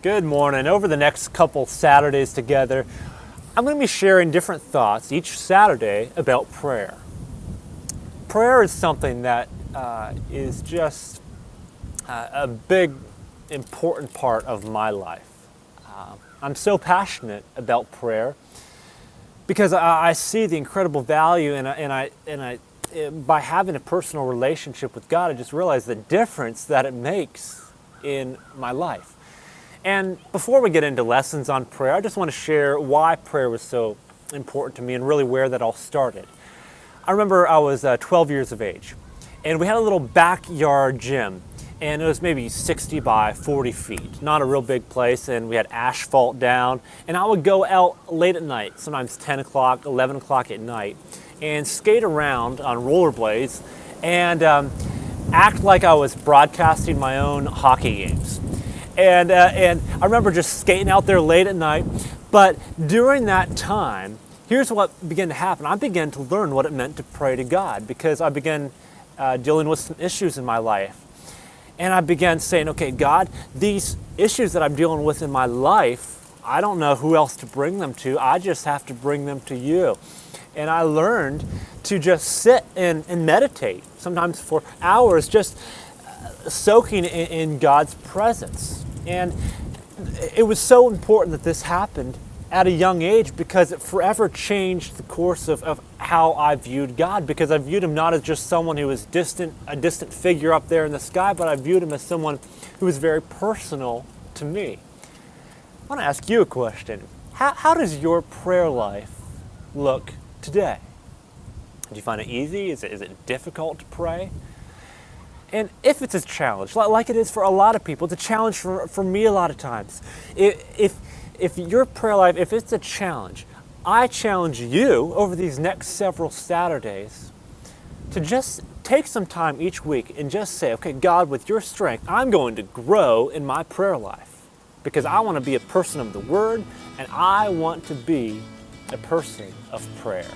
Good morning. Over the next couple Saturdays together, I'm going to be sharing different thoughts each Saturday about prayer. Prayer is something that is just a big, important part of my life. I'm so passionate about prayer because I see the incredible value, by having a personal relationship with God, I just realize the difference that it makes in my life. And before we get into lessons on prayer, I just want to share why prayer was so important to me and really where that all started. I remember I was 12 years of age, and we had a little backyard gym, and it was maybe 60 by 40 feet, not a real big place, and we had asphalt down, and I would go out late at night, sometimes 10 o'clock, 11 o'clock at night, and skate around on rollerblades and act like I was broadcasting my own hockey games. And I remember just skating out there late at night. But during that time, here's what began to happen. I began to learn what it meant to pray to God because I began dealing with some issues in my life. And I began saying, okay, God, these issues that I'm dealing with in my life, I don't know who else to bring them to. I just have to bring them to you. And I learned to just sit and meditate, sometimes for hours, just soaking in God's presence. And it was so important that this happened at a young age because it forever changed the course of how I viewed God, because I viewed him not as just someone who was a distant figure up there in the sky, but I viewed him as someone who was very personal to me. I want to ask you a question. How does your prayer life look today? Do you find it easy? Is it difficult to pray? And if it's a challenge, like it is for a lot of people, it's a challenge for me a lot of times. If your prayer life, if it's a challenge, I challenge you over these next several Saturdays to just take some time each week and just say, okay, God, with your strength, I'm going to grow in my prayer life because I want to be a person of the Word and I want to be a person of prayer.